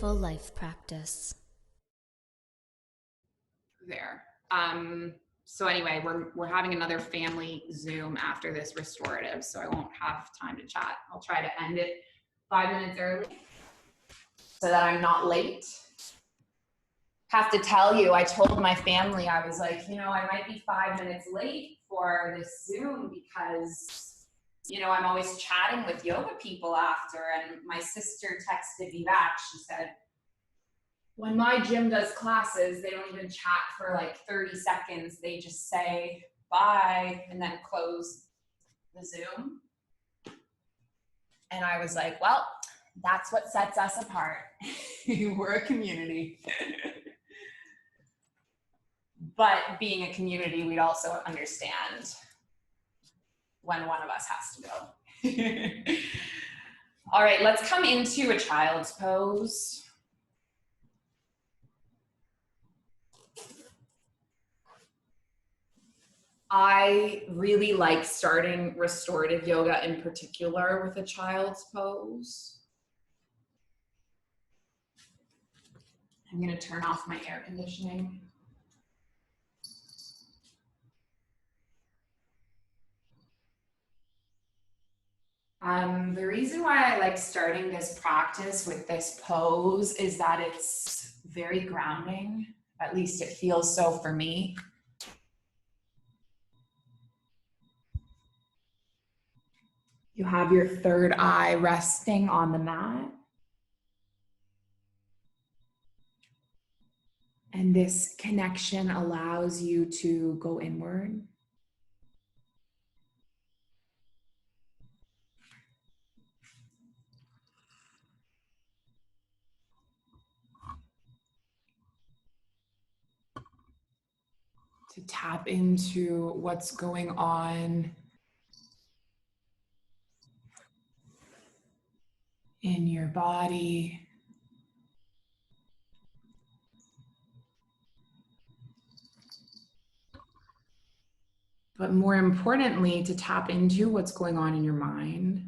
Mindful Life Practice. There. So anyway, we're having another family Zoom after this restorative, so I won't have time to chat. I'll try to end it 5 minutes early so that I'm not late. Have to tell you, I told my family, I was like, I might be 5 minutes late for this Zoom because, I'm always chatting with yoga people after, and my sister texted me back. She said, when my gym does classes, they don't even chat for like 30 seconds. They just say bye and then close the Zoom. And I was like, well, that's what sets us apart. We're a community. But being a community, we'd also understand when one of us has to go. All right, let's come into a child's pose. I really like starting restorative yoga in particular with a child's pose. I'm going to turn off my air conditioning. The reason why I like starting this practice with this pose is that it's very grounding. At least it feels so for me. You have your third eye resting on the mat. And this connection allows you to go inward. To tap into what's going on in your body. But more importantly, to tap into what's going on in your mind.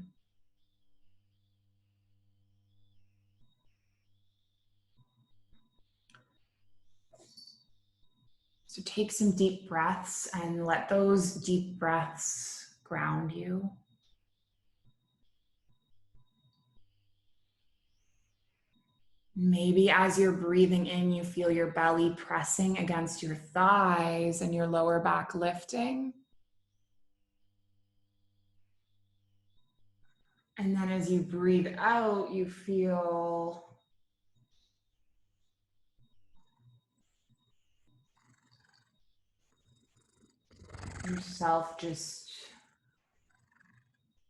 So take some deep breaths and let those deep breaths ground you. Maybe as you're breathing in, you feel your belly pressing against your thighs and your lower back lifting. And then as you breathe out, you feel yourself just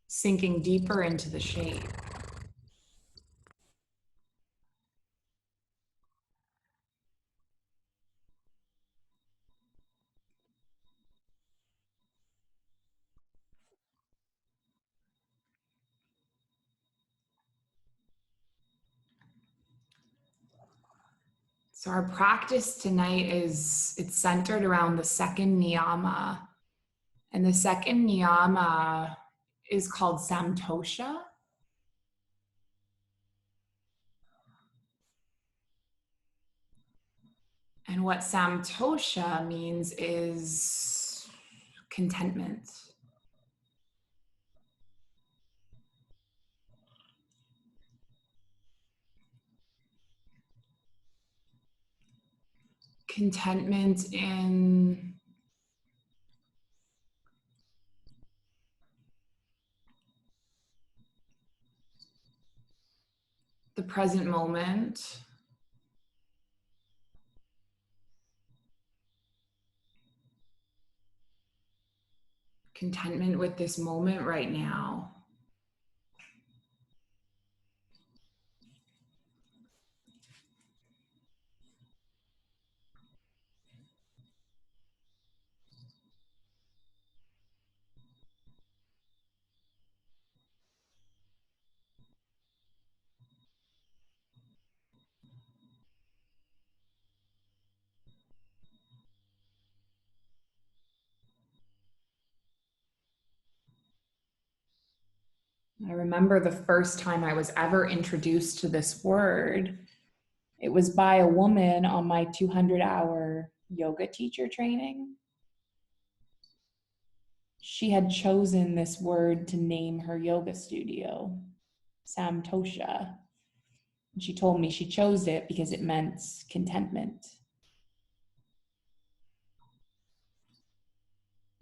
sinking deeper into the shape. So our practice tonight it's centered around the second niyama. And the second niyama is called Samtosha. And what Samtosha means is contentment. Contentment in the present moment. Contentment with this moment right now. I remember the first time I was ever introduced to this word It was by a woman on my 200-hour yoga teacher training. She had chosen this word to name her yoga studio, Samtosha. And she told me she chose it because it meant contentment.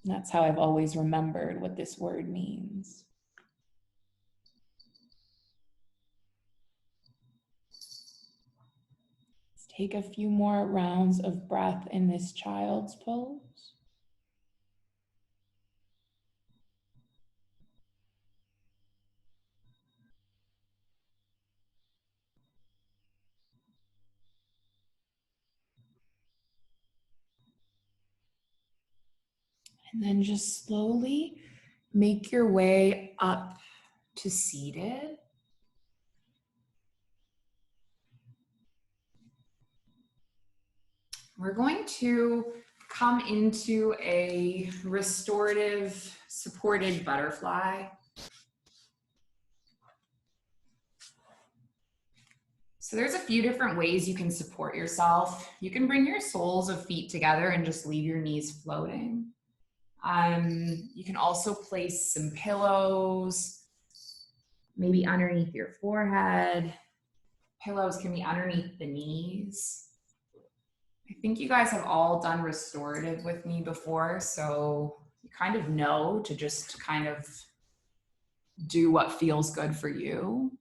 And that's how I've always remembered what this word means. Let's take a few more rounds of breath in this child's pose. And then just slowly make your way up to seated. We're going to come into a restorative supported butterfly. So there's a few different ways you can support yourself. You can bring your soles of feet together and just leave your knees floating. You can also place some pillows, maybe underneath your forehead. Pillows can be underneath the knees. I think you guys have all done restorative with me before, so you kind of know to just kind of do what feels good for you.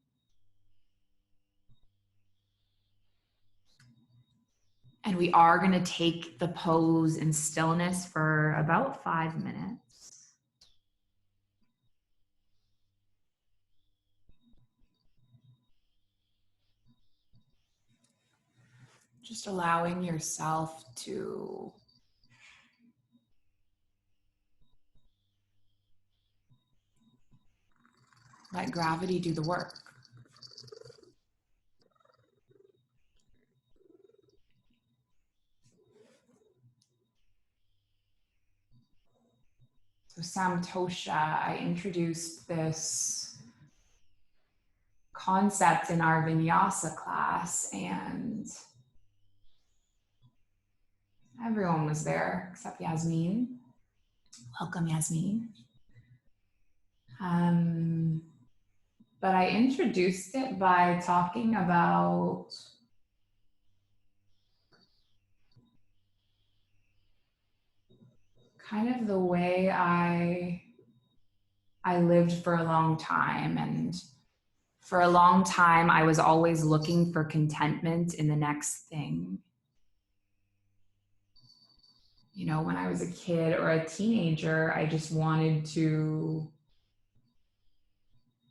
And we are going to take the pose in stillness for about 5 minutes. Just allowing yourself to let gravity do the work. So Samtosha, I introduced this concept in our vinyasa class, and everyone was there except Yasmin. Welcome, Yasmin. But I introduced it by talking about kind of the way I lived for a long time. And for a long time, I was always looking for contentment in the next thing. You know, when I was a kid or a teenager, I just wanted to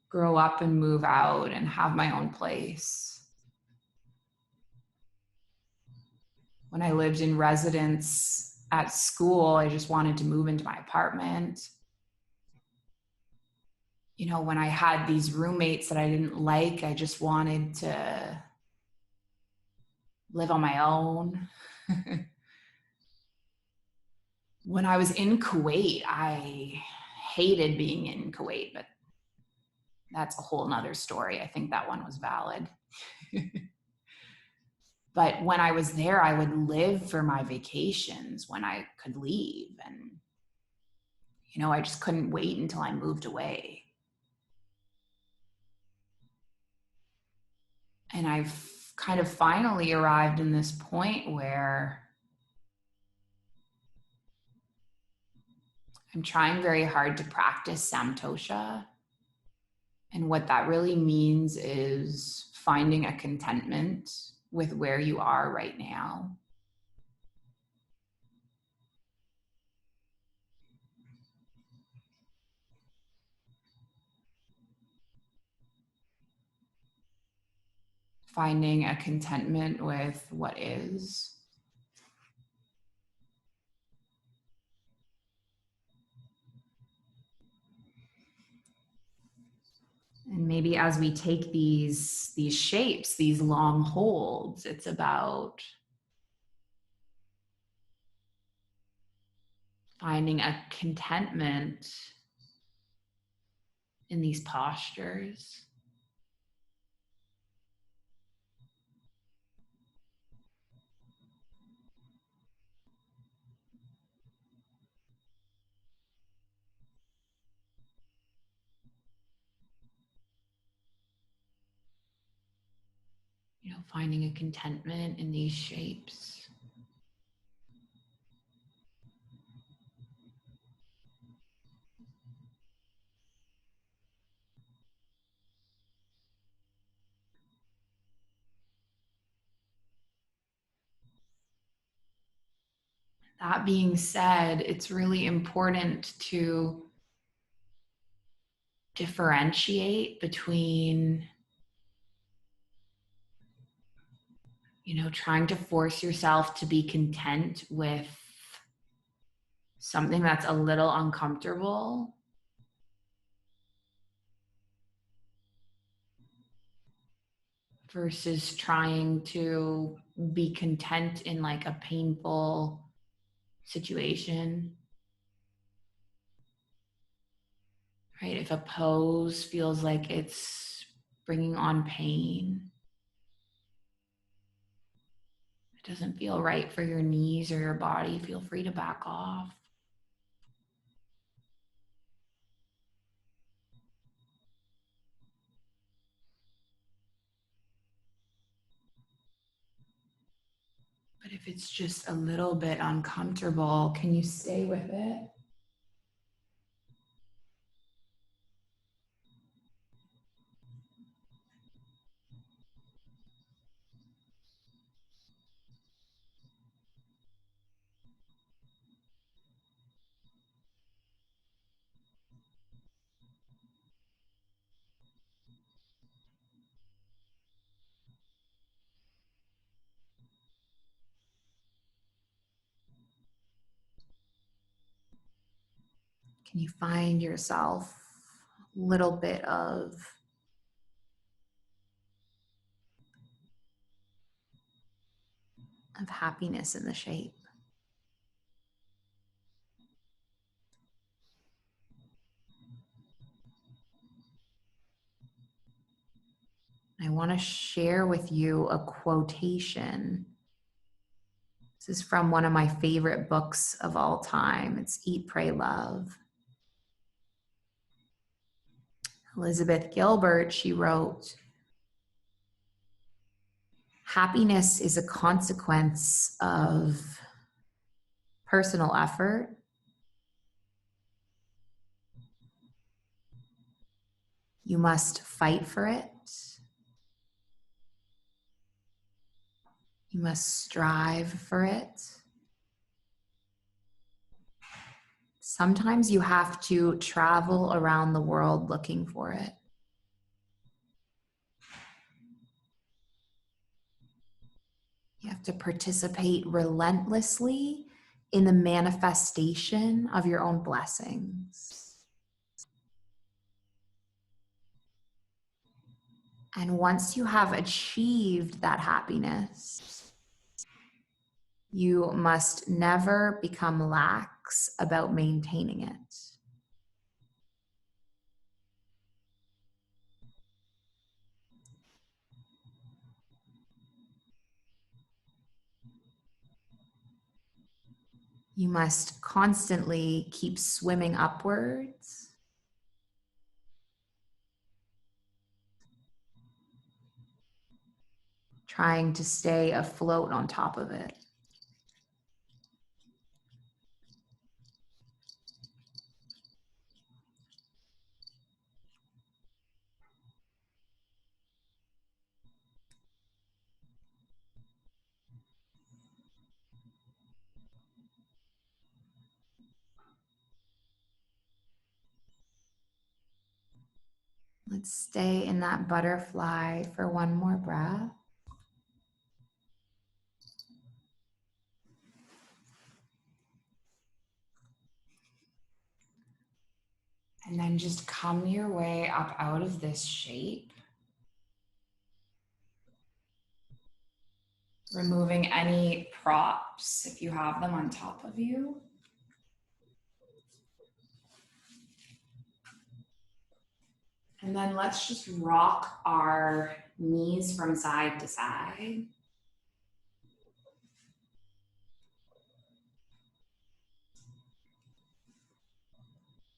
grow up and move out and have my own place. When I lived in residence at school, I just wanted to move into my apartment. You know, when I had these roommates that I didn't like, I just wanted to live on my own. When I was in Kuwait, I hated being in Kuwait, but that's a whole nother story. I think that one was valid. But when I was there, I would live for my vacations when I could leave. And, you know, I just couldn't wait until I moved away. And I've kind of finally arrived in this point where I'm trying very hard to practice Samtosha. And what that really means is finding a contentment with where you are right now. Finding a contentment with what is. And maybe as we take these shapes, these long holds, it's about finding a contentment in these postures. finding a contentment in these shapes. That being said, it's really important to differentiate between, trying to force yourself to be content with something that's a little uncomfortable versus trying to be content in like a painful situation. Right? If a pose feels like it's bringing on pain, it doesn't feel right for your knees or your body, feel free to back off. But if it's just a little bit uncomfortable, can you stay with it? Can you find yourself a little bit of happiness in the shape? I want to share with you a quotation. This is from one of my favorite books of all time. It's Eat, Pray, Love. Elizabeth Gilbert, she wrote, "Happiness is a consequence of personal effort, you must fight for it. You must strive for it. Sometimes you have to travel around the world looking for it. You have to participate relentlessly in the manifestation of your own blessings. And once you have achieved that happiness, you must never become lax about maintaining it. You must constantly keep swimming upwards, trying to stay afloat on top of it. Let's stay in that butterfly for one more breath. And then just come your way up out of this shape, removing any props if you have them on top of you. And then let's just rock our knees from side to side.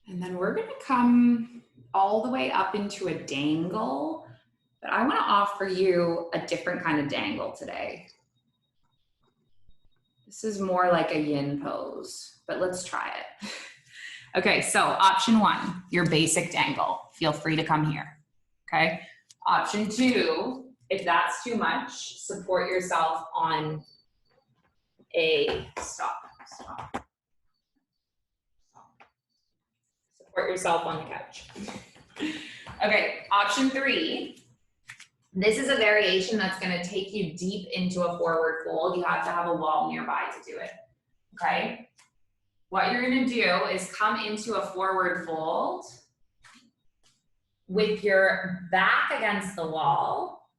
And then we're going to come all the way up into a dangle. But I want to offer you a different kind of dangle today. This is more like a yin pose, but let's try it. Okay, so option 1, your basic dangle. Feel free to come here, okay? Option 2, if that's too much, support yourself on a, stop. Support yourself on the couch. Okay, option 3. This is a variation that's gonna take you deep into a forward fold. You have to have a wall nearby to do it, okay? What you're gonna do is come into a forward fold with your back against the wall,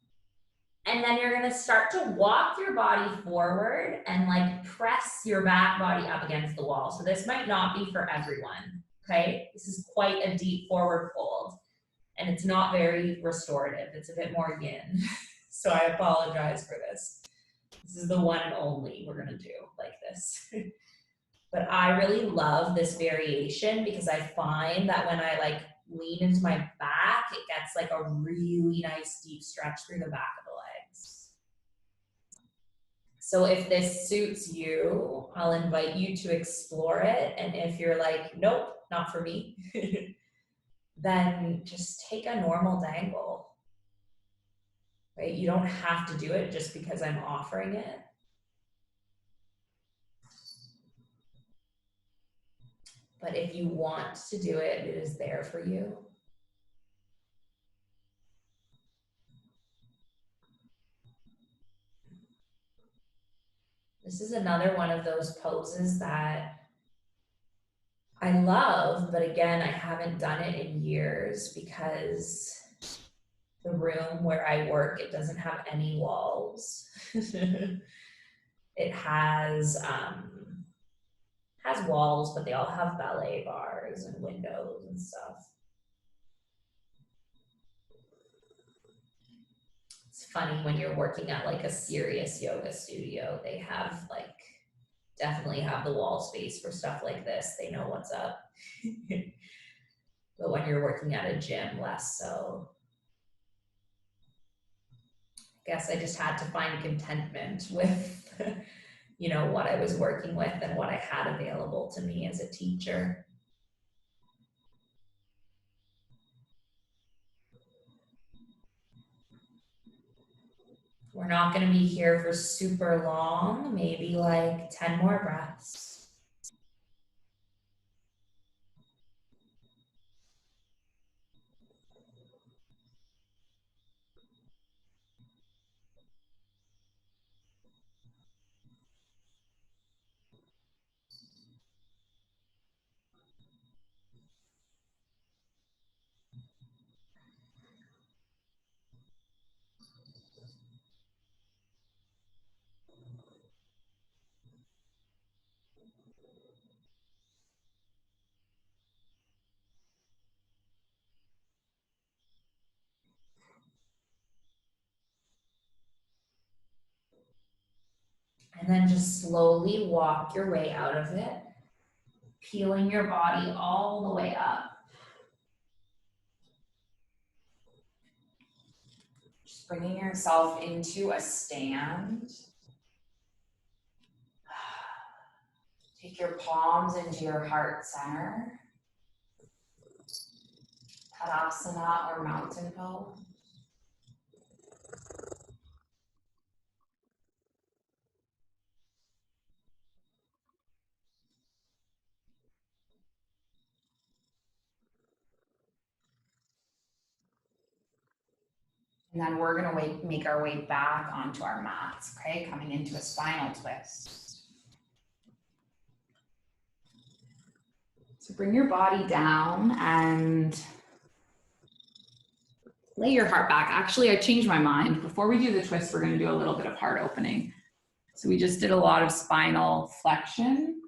and then you're gonna start to walk your body forward and like press your back body up against the wall. So this might not be for everyone, okay? This is quite a deep forward fold, and it's not very restorative. It's a bit more yin. So I apologize for this. This is the one and only we're gonna do like this. But I really love this variation because I find that when I like lean into my back, it gets like a really nice deep stretch through the back of the legs. So if this suits you, I'll invite you to explore it. And if you're like, nope, not for me, then just take a normal dangle, right? You don't have to do it just because I'm offering it. But if you want to do it, it is there for you. This is another one of those poses that I love, but again, I haven't done it in years because the room where I work, it doesn't have any walls. It has walls, but they all have ballet bars and windows and stuff. It's funny when you're working at like a serious yoga studio, they have like, definitely have the wall space for stuff like this. They know what's up. But when you're working at a gym, less so. I guess I just had to find contentment with you know, what I was working with and what I had available to me as a teacher. We're not going to be here for super long, maybe like 10 more breaths. And then just slowly walk your way out of it, peeling your body all the way up. Just bringing yourself into a stand. Take your palms into your heart center. Tadasana or mountain pose. And then we're going to make our way back onto our mats, okay? Coming into a spinal twist. So bring your body down and lay your heart back. Actually, I changed my mind. Before we do the twist, we're going to do a little bit of heart opening. So we just did a lot of spinal flexion.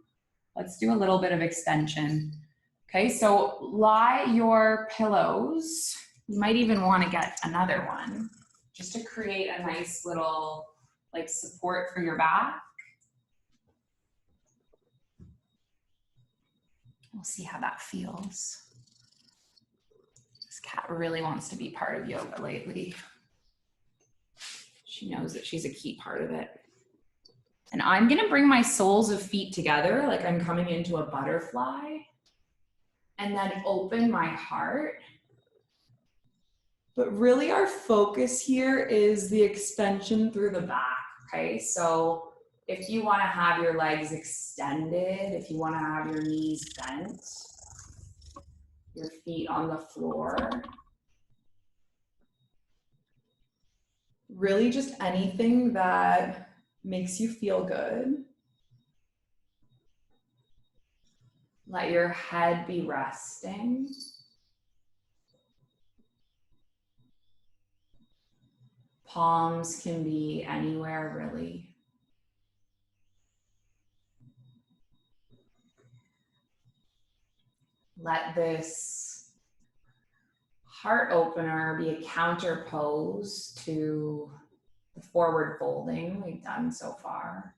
Let's do a little bit of extension. Okay, so lie your pillows. You might even want to get another one just to create a nice little like support for your back. We'll see how that feels. This cat really wants to be part of yoga lately. She knows that she's a key part of it. And I'm gonna bring my soles of feet together like I'm coming into a butterfly, and then open my heart. But really our focus here is the extension through the back, okay? So if you wanna have your legs extended, if you wanna have your knees bent, your feet on the floor, really just anything that makes you feel good. Let your head be resting. Palms can be anywhere, really. Let this heart opener be a counter pose to the forward folding we've done so far.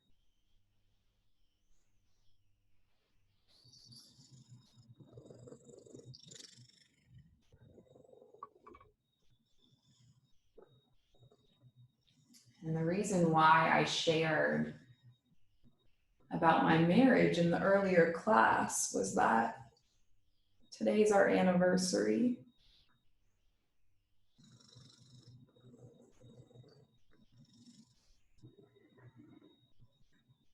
And the reason why I shared about my marriage in the earlier class was that today's our anniversary.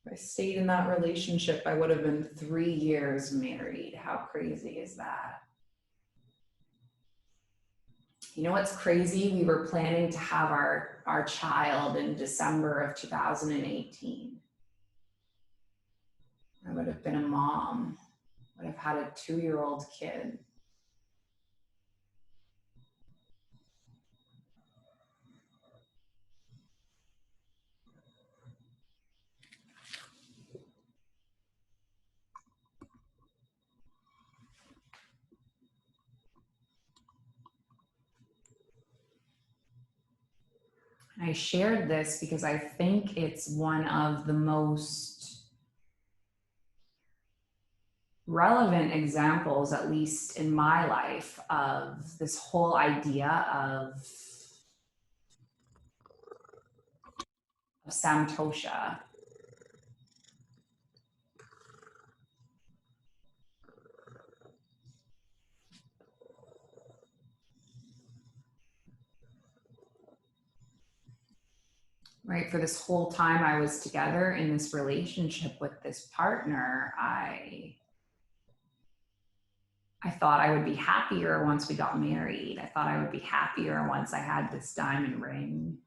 If I stayed in that relationship, I would have been 3 years married. How crazy is that? You know what's crazy? We were planning to have our child in December of 2018. I would have been a mom, would have had a 2-year-old kid. And I shared this because I think it's one of the most relevant examples, at least in my life, of this whole idea of Samtosha. Right, for this whole time I was together in this relationship with this partner, I thought I would be happier once we got married. I thought I would be happier once I had this diamond ring.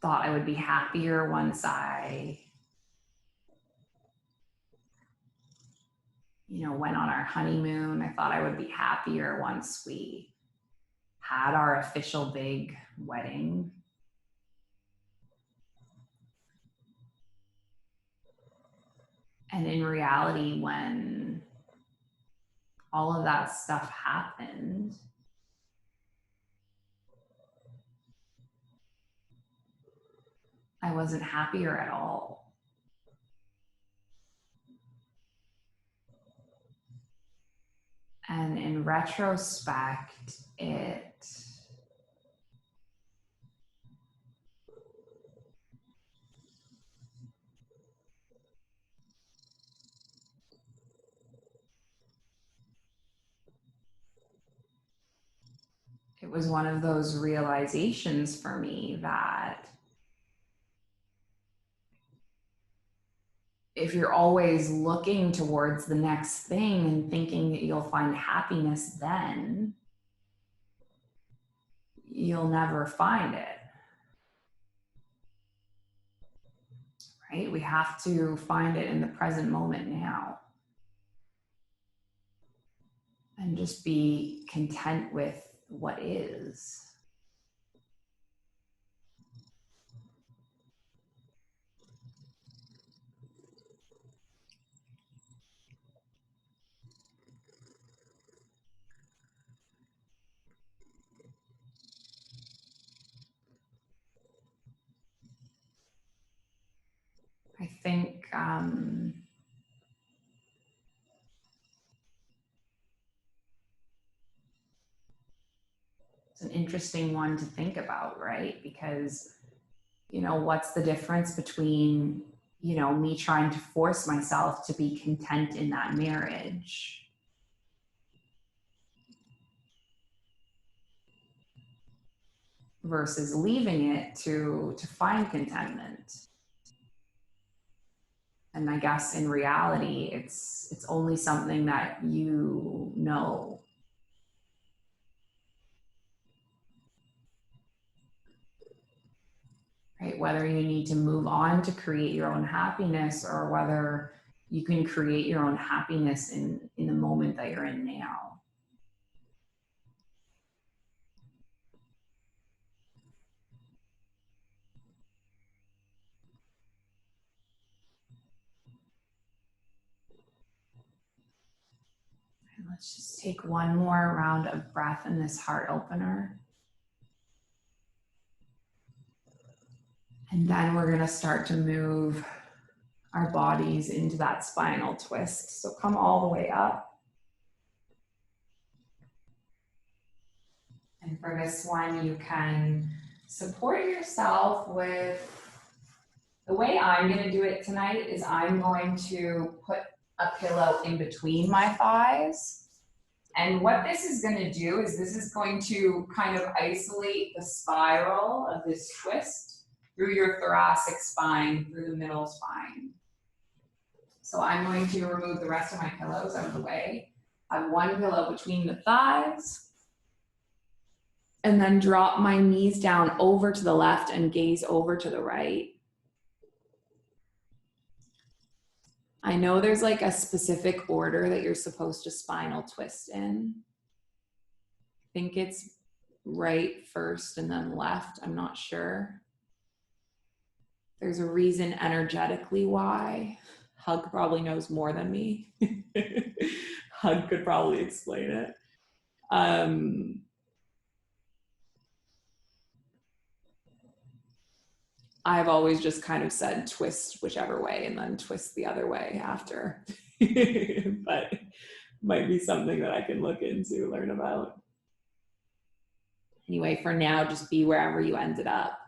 Thought I would be happier once I, went on our honeymoon. I thought I would be happier once we had our official big wedding. And in reality, when all of that stuff happened, I wasn't happier at all. And in retrospect, it was one of those realizations for me that if you're always looking towards the next thing and thinking that you'll find happiness then, you'll never find it. Right? We have to find it in the present moment now. And just be content with what is. I think It's an interesting one to think about, right? Because, you know, what's the difference between, you know, me trying to force myself to be content in that marriage versus leaving it to find contentment? And I guess in reality, it's only something that you know. Right? Whether you need to move on to create your own happiness or whether you can create your own happiness in the moment that you're in now. And let's just take one more round of breath in this heart opener. And then we're going to start to move our bodies into that spinal twist. So come all the way up. And for this one, you can support yourself with, the way I'm going to do it tonight is I'm going to put a pillow in between my thighs. And what this is going to do is this is going to kind of isolate the spiral of this twist through your thoracic spine, through the middle spine. So I'm going to remove the rest of my pillows out of the way. I have one pillow between the thighs. And then drop my knees down over to the left and gaze over to the right. I know there's like a specific order that you're supposed to spinal twist in. I think it's right first and then left. I'm not sure. There's a reason energetically why. Hug probably knows more than me. Hug could probably explain it. I've always just kind of said twist whichever way and then twist the other way after. But might be something that I can look into, learn about. Anyway, for now, just be wherever you ended up.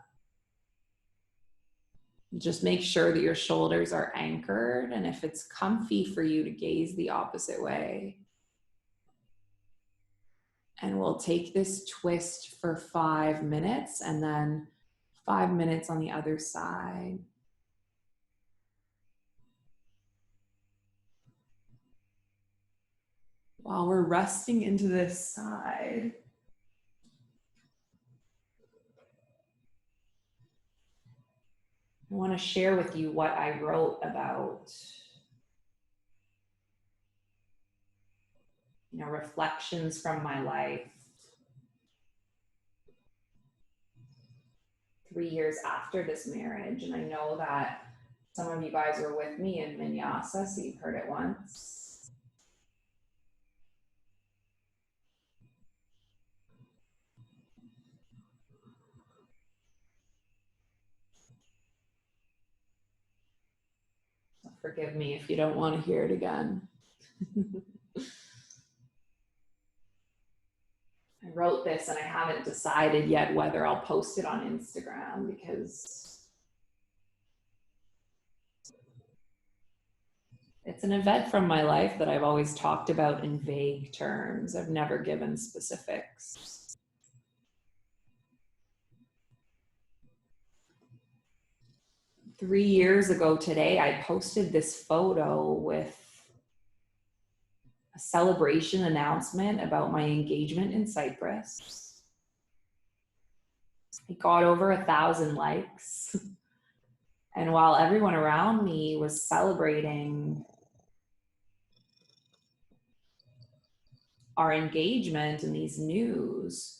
Just make sure that your shoulders are anchored, and if it's comfy for you to gaze the opposite way. And we'll take this twist for 5 minutes and then 5 minutes on the other side. While we're resting into this side, I want to share with you what I wrote about, you know, reflections from my life 3 years after this marriage. And I know that some of you guys were with me in Vinyasa, so you've heard it once. So forgive me if you don't want to hear it again. I wrote this and I haven't decided yet whether I'll post it on Instagram because it's an event from my life that I've always talked about in vague terms. I've never given specifics. Three years ago today, I posted this photo with a celebration announcement about my engagement in Cyprus. It got over 1,000 likes. And while everyone around me was celebrating our engagement and these news,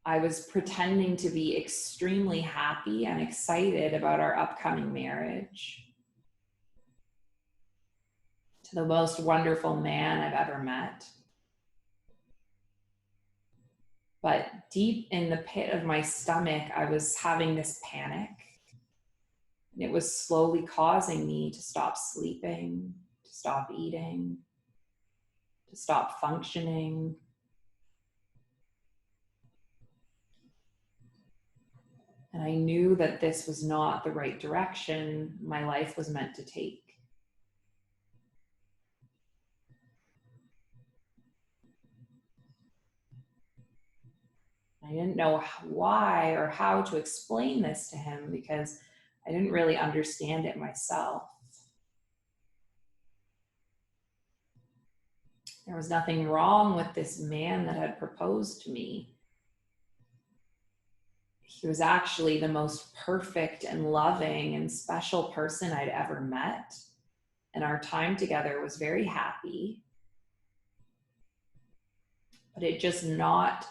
I was pretending to be extremely happy and excited about our upcoming marriage to the most wonderful man I've ever met. But deep in the pit of my stomach, I was having this panic. And it was slowly causing me to stop sleeping, to stop eating, to stop functioning, And I knew that this was not the right direction my life was meant to take. I didn't know why or how to explain this to him because I didn't really understand it myself. There was nothing wrong with this man that had proposed to me. He was actually the most perfect and loving and special person I'd ever met. And our time together was very happy. But it just not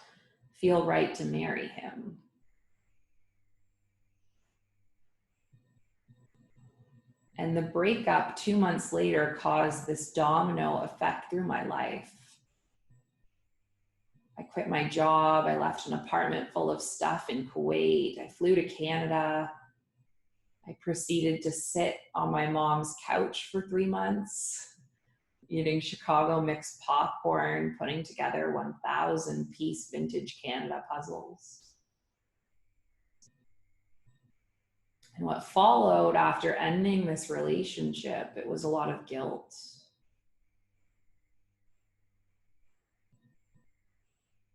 feel right to marry him. And the breakup 2 months later caused this domino effect through my life. I quit my job. I left an apartment full of stuff in Kuwait. I flew to Canada. I proceeded to sit on my mom's couch for 3 months, eating Chicago mixed popcorn, putting together 1,000-piece vintage Canada puzzles. And what followed after ending this relationship, it was a lot of guilt.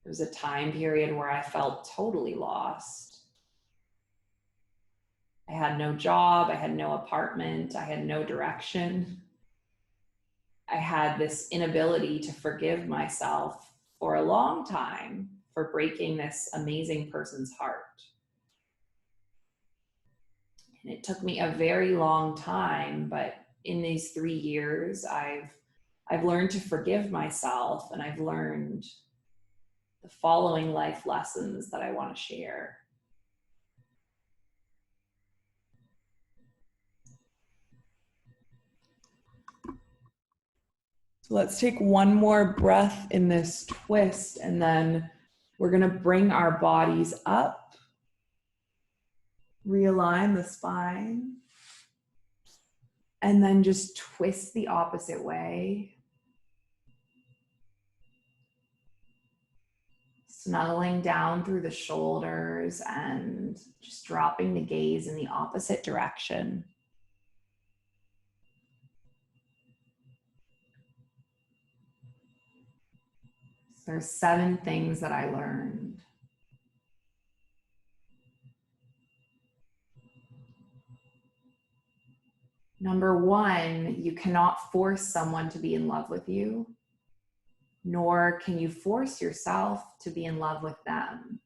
It was a time period where I felt totally lost. I had no job, I had no apartment, I had no direction. I had this inability to forgive myself for a long time for breaking this amazing person's heart. And it took me a very long time, but in these 3 years, I've learned to forgive myself, and I've learned the following life lessons that I want to share. So let's take one more breath in this twist, and then we're going to bring our bodies up, realign the spine, and then just twist the opposite way. Snuggling down through the shoulders and just dropping the gaze in the opposite direction. So there's 7 things that I learned. Number 1, you cannot force someone to be in love with you, nor can you force yourself to be in love with them.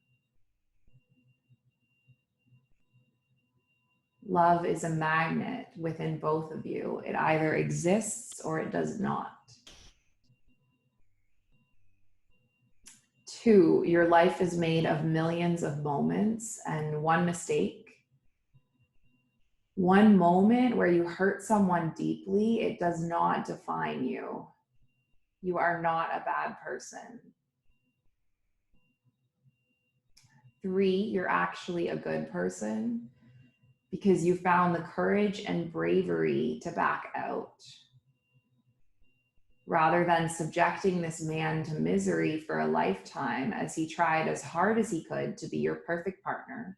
Love is a magnet within both of you. It either exists or it does not. 2, your life is made of millions of moments, and one mistake, one moment where you hurt someone deeply, it does not define you. You are not a bad person. 3, you're actually a good person because you found the courage and bravery to back out. Rather than subjecting this man to misery for a lifetime as he tried as hard as he could to be your perfect partner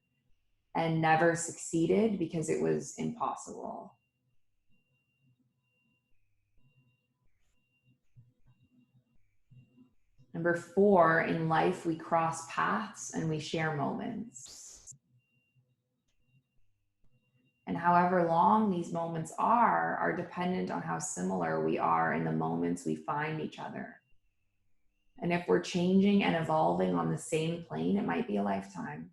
and never succeeded because it was impossible. Number 4, in life we cross paths and we share moments. And however long these moments are dependent on how similar we are in the moments we find each other. And if we're changing and evolving on the same plane, it might be a lifetime.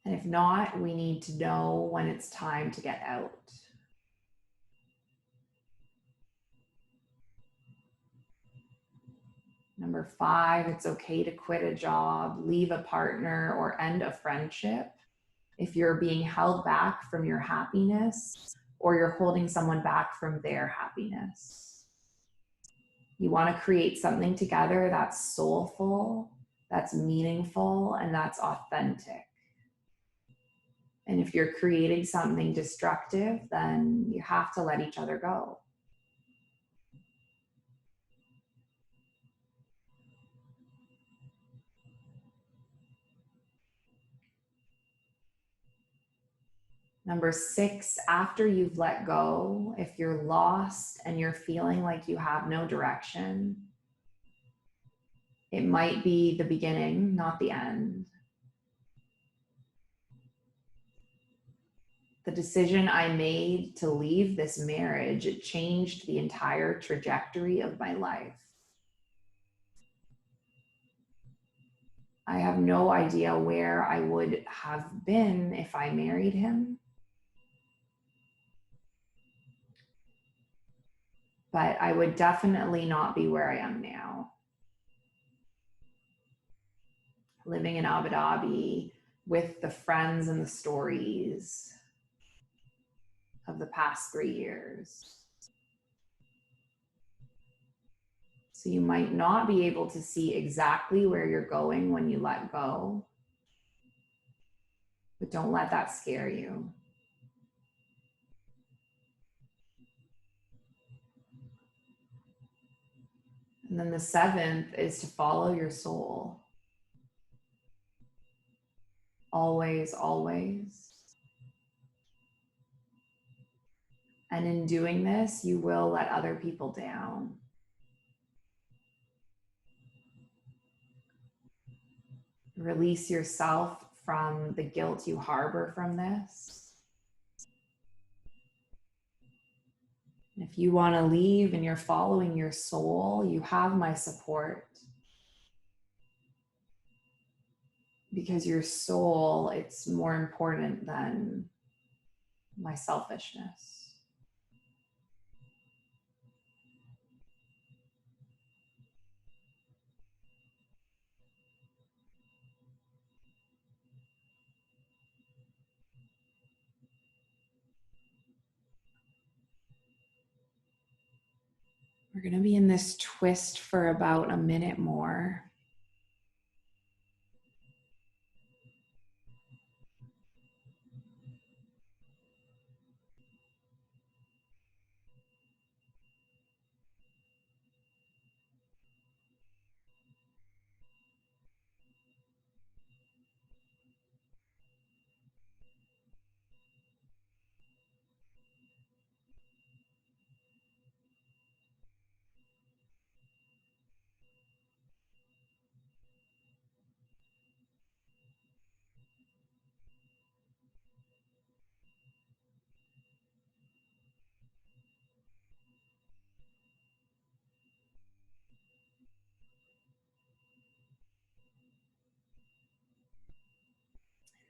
And if not, we need to know when it's time to get out. Number 5, it's okay to quit a job, leave a partner, or end a friendship if you're being held back from your happiness or you're holding someone back from their happiness. You want to create something together that's soulful, that's meaningful, and that's authentic. And if you're creating something destructive, then you have to let each other go. Number 6, after you've let go, if you're lost and you're feeling like you have no direction, it might be the beginning, not the end. The decision I made to leave this marriage, it changed the entire trajectory of my life. I have no idea where I would have been if I married him. But I would definitely not be where I am now. Living in Abu Dhabi with the friends and the stories of the past 3 years. So you might not be able to see exactly where you're going when you let go, but don't let that scare you. And then the 7th is to follow your soul. Always, always. And in doing this, you will let other people down. Release yourself from the guilt you harbor from this. If you want to leave and you're following your soul, you have my support. Because your soul, it's more important than my selfishness. We're going to be in this twist for about a minute more.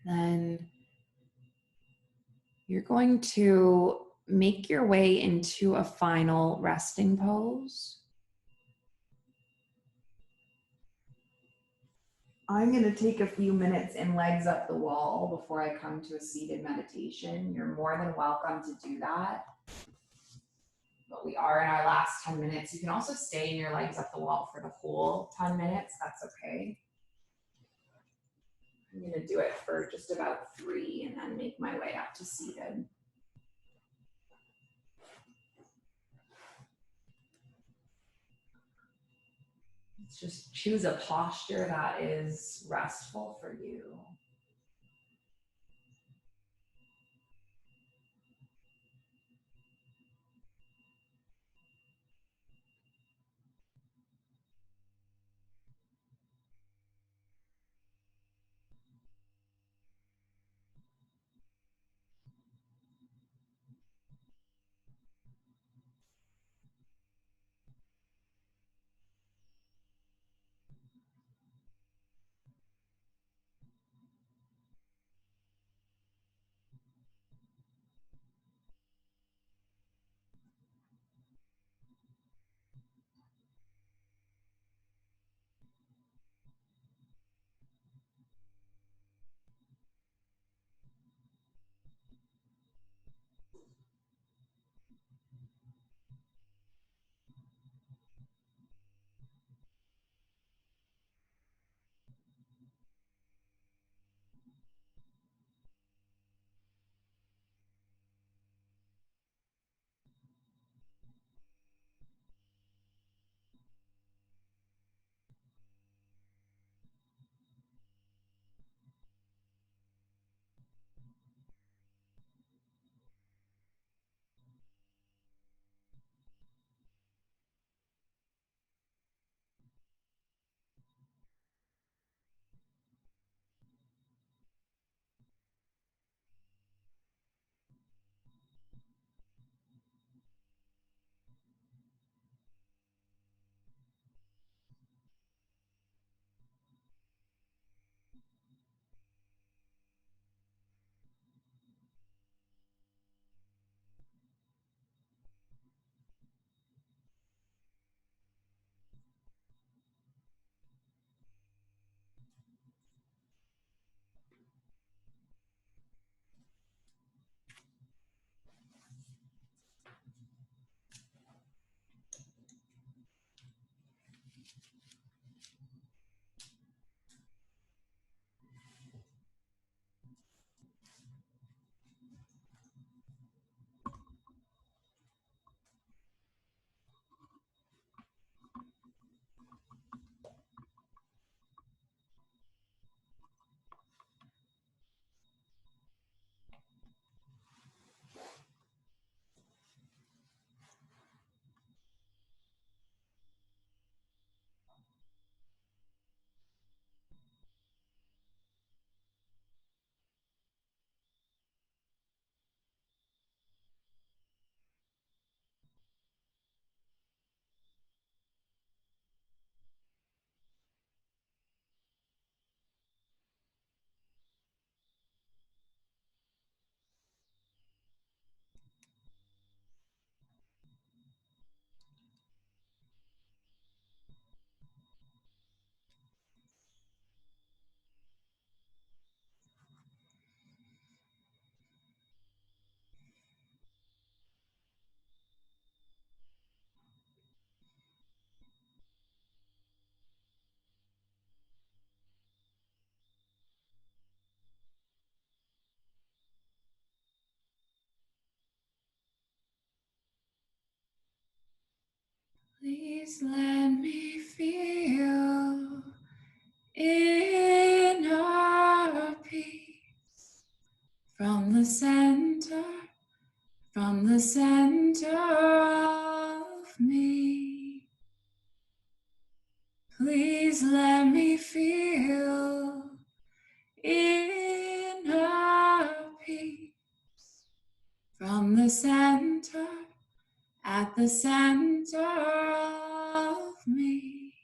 Then you're going to make your way into a final resting pose. I'm going to take a few minutes and legs up the wall before I come to a seated meditation. You're more than welcome to do that. But we are in our last 10 minutes. You can also stay in your legs up the wall for the whole 10 minutes. That's okay. I'm going to do it for just about 3 and then make my way up to seated. Let's just choose a posture that is restful for you. Please let me feel inner peace from the center of me. Please let me feel inner peace from the center, at the center of me.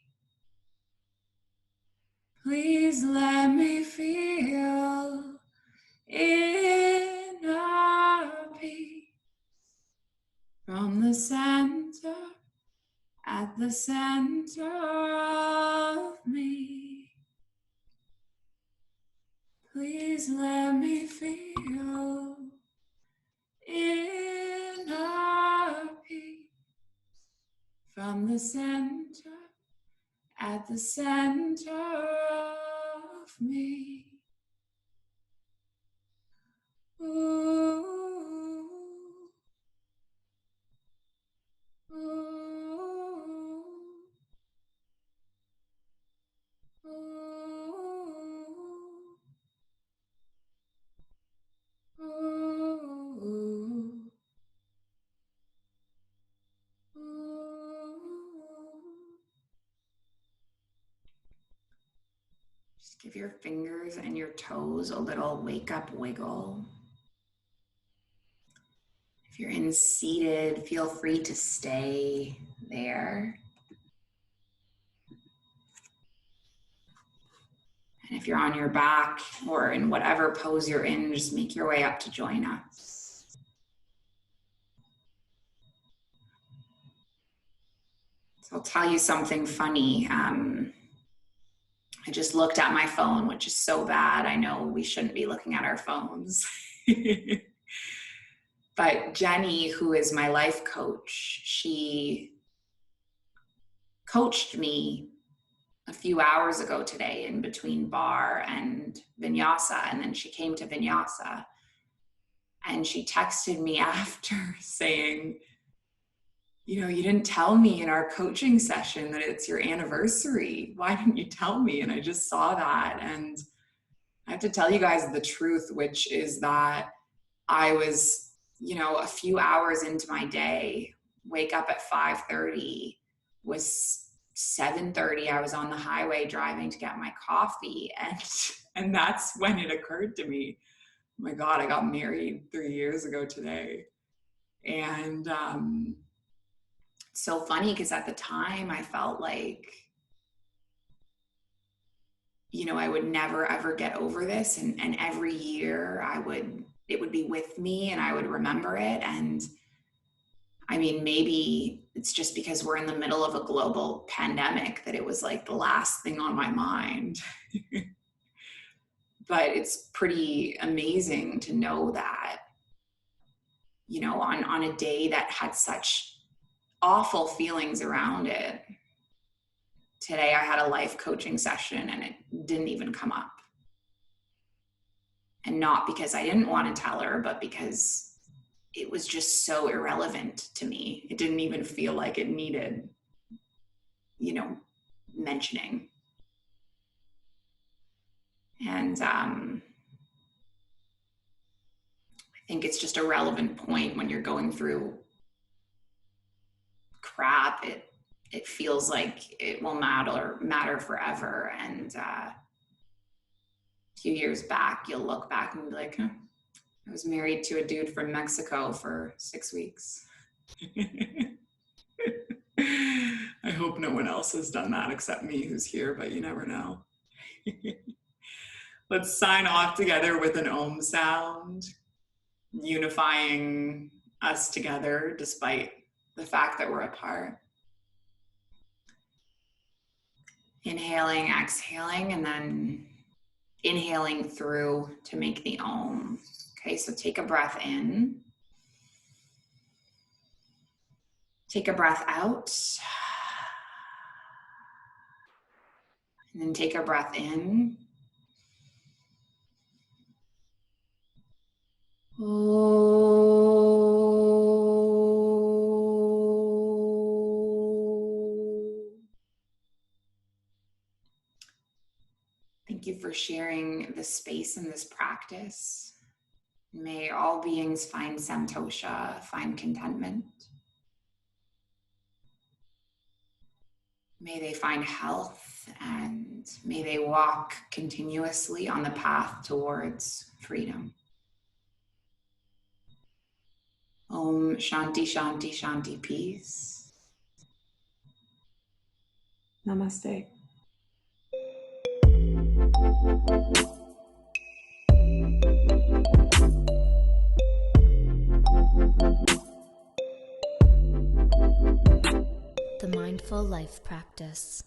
Please let me feel inner peace from the center, at the center of me. Please let me feel inner peace from the center, at the center of me. Ooh, ooh, ooh, ooh, ooh. Just give your fingers and your toes a little wake up wiggle. If you're in seated, feel free to stay there. And if you're on your back or in whatever pose you're in, just make your way up to join us. So I'll tell you something funny. I just looked at my phone, which is so bad. I know we shouldn't be looking at our phones. But Jenny, who is my life coach, she coached me a few hours ago today in between bar and vinyasa. And then she came to vinyasa and she texted me after saying, you know, you didn't tell me in our coaching session that it's your anniversary. Why didn't you tell me? And I just saw that. And I have to tell you guys the truth, which is that I was, you know, a few hours into my day, wake up at 5:30, was 7:30. I was on the highway driving to get my coffee. And that's when it occurred to me, oh my God, I got married 3 years ago today. And it's so funny because at the time I felt like, you know, I would never ever get over this. And every year it would be with me and I would remember it. And I mean, maybe it's just because we're in the middle of a global pandemic that it was like the last thing on my mind. But it's pretty amazing to know that, you know, on a day that had such awful feelings around it, today I had a life coaching session and it didn't even come up. And not because I didn't want to tell her, but because it was just so irrelevant to me. It didn't even feel like it needed, you know, mentioning. And I think it's just a relevant point when you're going through crap. It feels like it will matter forever. And a few years back, you'll look back and be like, huh, I was married to a dude from Mexico for 6 weeks. I hope no one else has done that except me who's here, but you never know. Let's sign off together with an Om sound, unifying us together despite the fact that we're apart. Inhaling, exhaling, and then inhaling through to make the Om. Okay, so take a breath in. Take a breath out. And then take a breath in. Oh. Thank you for sharing this space and this practice. May all beings find Samtosha, find contentment. May they find health, and may they walk continuously on the path towards freedom. Om Shanti Shanti Shanti, peace. Namaste. The Mindful Life Practice.